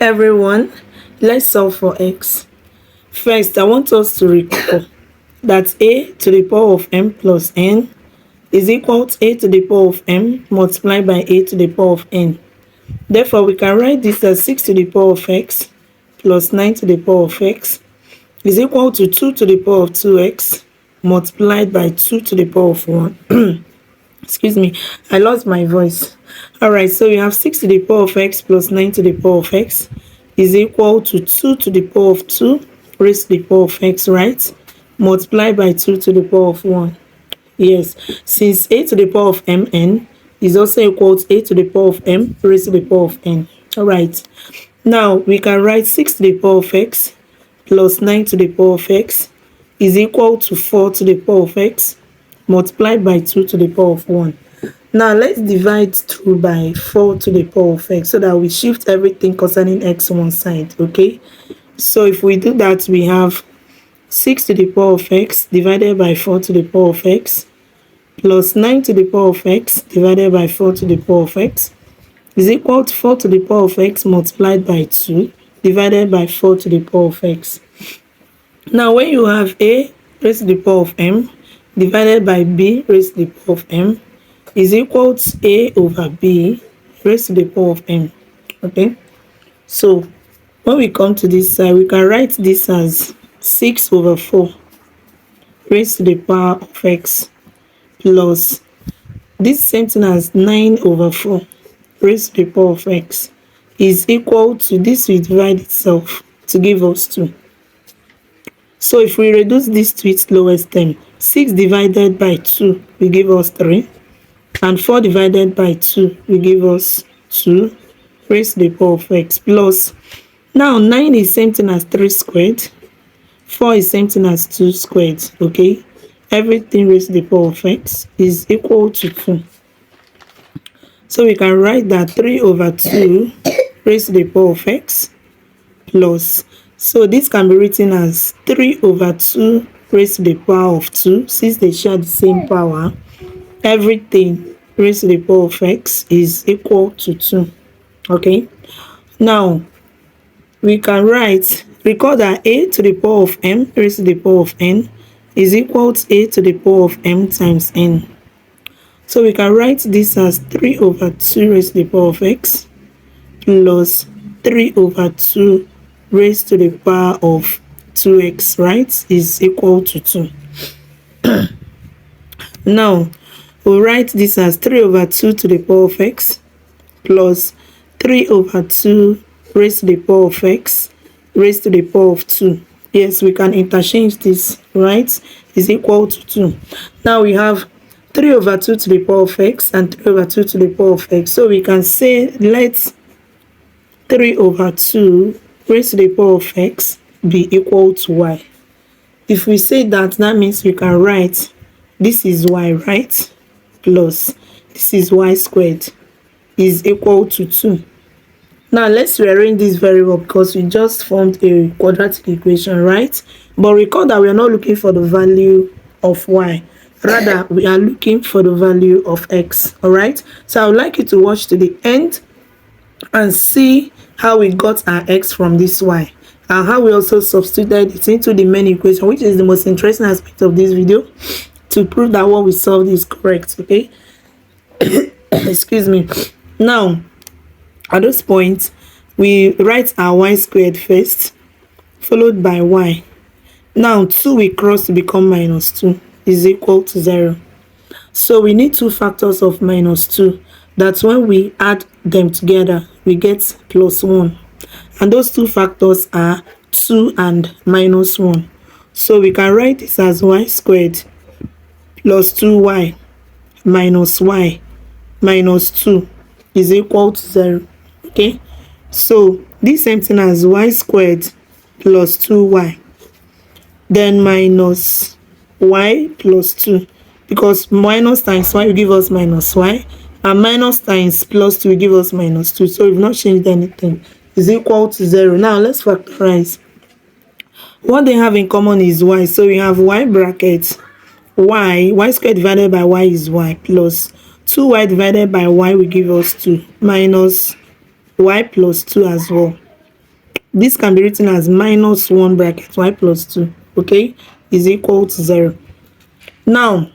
Everyone, let's solve for x. First, I want us to recall that a to the power of m plus n is equal to a to the power of m multiplied by a to the power of n. Therefore, we can write this as 6 to the power of x plus 9 to the power of x is equal to 2 to the power of 2x multiplied by 2 to the power of 1. Excuse me, I lost my voice. All right, so we have 6 to the power of x plus 9 to the power of x is equal to 2 to the power of 2 raised to the power of x, right? Multiplied by 2 to the power of 1. Yes, since a to the power of mn is also equal to a to the power of m raised to the power of n. All right, now we can write 6 to the power of x plus 9 to the power of x is equal to 4 to the power of x multiplied by 2 to the power of 1. Now let's divide through by 4 to the power of x so that we shift everything concerning x one side, okay? So if we do that, we have 6 to the power of x divided by 4 to the power of x plus 9 to the power of x divided by 4 to the power of x is equal to 4 to the power of x multiplied by 2 divided by 4 to the power of x. Now when you have a raised to the power of m divided by b raised to the power of m is equal to a over b raised to the power of m. Okay, so when we come to this side, we can write this as 6 over 4 raised to the power of x plus this same thing as 9 over 4 raised to the power of x is equal to this will divide itself to give us 2. So if we reduce this to its lowest term, 6 divided by 2 will give us 3, and 4 divided by 2 will give us 2 raised to the power of x plus, now 9 is same thing as 3 squared, 4 is same thing as 2 squared, okay? Everything raised to the power of x is equal to 2. So we can write that 3 over 2 raised to the power of x plus, so this can be written as 3 over 2 raised to the power of 2. Since they share the same power, everything raised to the power of x is equal to 2. Okay, now we can recall that a to the power of m raised to the power of n is equal to a to the power of m times n. So we can write this as 3 over 2 raised to the power of x plus 3 over 2 raised to the power of 2x, right, is equal to 2. Now we'll write this as 3 over 2 to the power of x plus 3 over 2 raised to the power of x raised to the power of 2. Yes, we can interchange this, right, is equal to 2. Now we have 3 over 2 to the power of x and 3 over 2 to the power of x. So we can say let 3 over 2 raised to the power of x be equal to y. If we say that, that means we can write this is y, right, plus this is y squared is equal to 2. Now let's rearrange this very well because we just formed a quadratic equation, right? But recall that we are not looking for the value of y, rather we are looking for the value of x. All right, so I would like you to watch to the end and see how we got our x from this y and how we also substituted it into the main equation, which is the most interesting aspect of this video, to prove that what we solved is correct. Okay, excuse me. Now at this point we write our y squared first followed by y. Now 2 we cross to become minus 2 is equal to 0. So we need two factors of minus 2. That's when we add them together we get plus 1, and those two factors are 2 and minus 1. So we can write this as y squared plus 2y minus y minus 2 is equal to 0. Okay, so this same thing as y squared plus 2y then minus y plus 2, because minus times y will give us minus y and minus times plus 2 will give us minus 2. So we've not changed anything, is equal to 0. Now let's factorize. What they have in common is y, so we have y bracket y squared divided by y is y plus 2y divided by y will give us 2 minus y plus 2 as well. this can be written as minus 1 bracket y plus 2, okay, is equal to 0. Now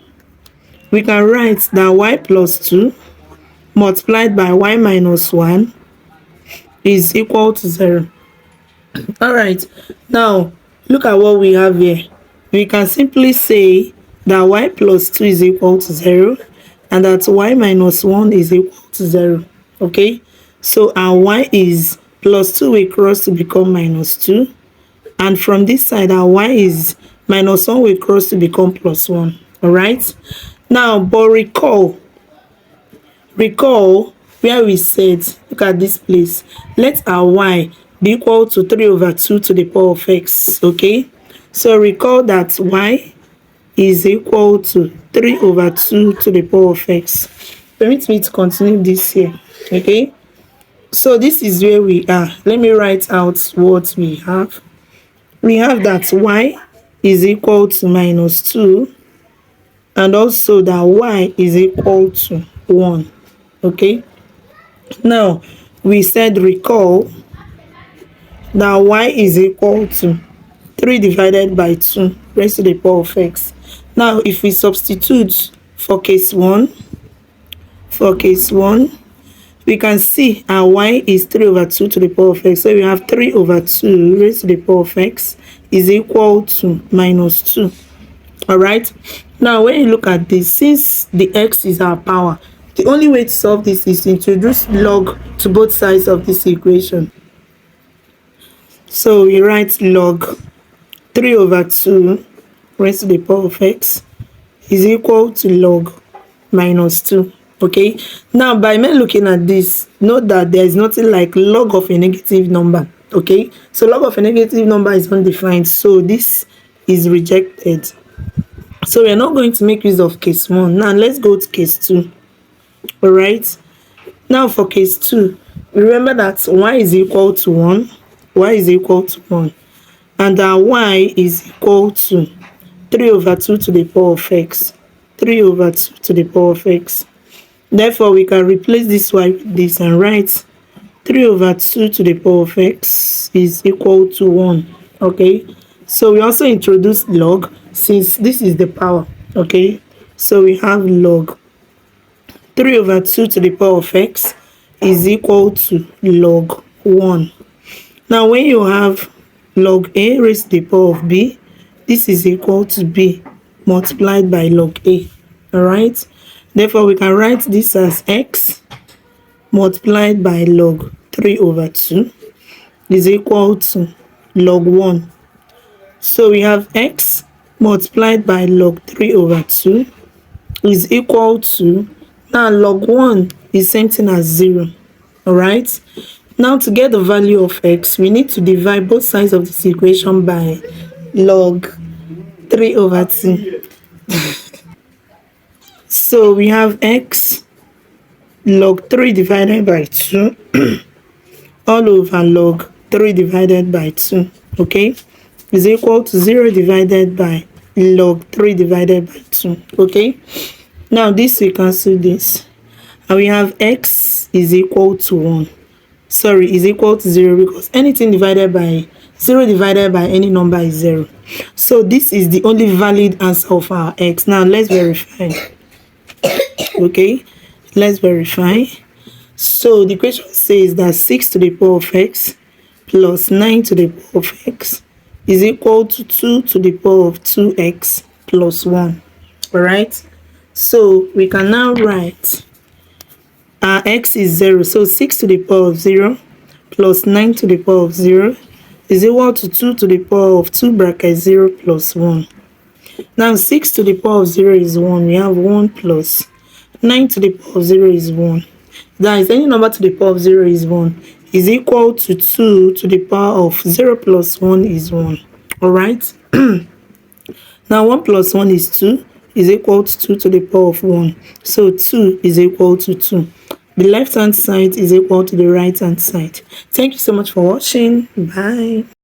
we can write that y plus 2 multiplied by y minus 1 is equal to 0. All right, now look at what we have here. We can simply say that y plus 2 is equal to 0 and that y minus 1 is equal to 0. Okay, so our y is plus 2 will cross to become minus 2, and from this side our y is minus 1 will cross to become plus 1. All right, now but recall where we said, look at this place, let our y be equal to 3 over 2 to the power of x. Okay, so recall that y is equal to 3 over 2 to the power of x. Permit me to continue this here. Okay, so this is where we are. Let me write out what we have. We have that y is equal to minus 2 and also that y is equal to 1. Okay, now we said recall that y is equal to 3 divided by 2 raised to the power of x. Now if we substitute for case 1, we can see our y is 3 over 2 to the power of x. So we have 3 over 2 raised to the power of x is equal to minus 2. All right, now when you look at this, since the x is our power, the only way to solve this is to introduce log to both sides of this equation. So we write log 3 over 2 raised to the power of x is equal to log minus 2. Okay, now by me looking at this, note that there is nothing like log of a negative number. Okay, so log of a negative number is undefined, so this is rejected. So we are not going to make use of case 1. Now let's go to case 2. All right, now for case 2, remember that y is equal to 1, and our y is equal to 3 over 2 to the power of x. 3 over 2 to the power of x. Therefore, we can replace this y with this and write 3 over 2 to the power of x is equal to 1. Okay, so we also introduce log since this is the power. Okay, so we have log 3 over 2 to the power of x is equal to log 1. Now when you have log a raised to the power of b, this is equal to b multiplied by log a. All right, therefore we can write this as x multiplied by log 3 over 2 is equal to log 1. So we have x multiplied by log 3 over 2 is equal to, now log 1 is same thing as 0. All right, now to get the value of x, we need to divide both sides of this equation by log 3 over 2. So we have x log 3 divided by 2 all over log 3 divided by 2, okay, is equal to 0 divided by log 3 divided by 2. Okay, now this we cancel this and we have x is equal to 1, is equal to 0, because anything divided by 0 divided by any number is 0. So this is the only valid answer of our x. Now let's verify. Okay, let's verify. So the question says that 6 to the power of x plus 9 to the power of x is equal to 2 to the power of 2x plus 1. All right, so we can now write our x is 0, so 6 to the power of 0 plus 9 to the power of 0 is equal to 2 to the power of 2 bracket 0 plus 1. Now 6 to the power of 0 is 1, we have 1 plus 9 to the power of 0 is 1. That is, any number to the power of 0 is 1 is equal to 2 to the power of 0 plus 1 is 1. All right, now 1 plus 1 is 2 is equal to 2 to the power of 1. So 2 is equal to 2. The left hand side is equal to the right hand side. Thank you so much for watching. Bye.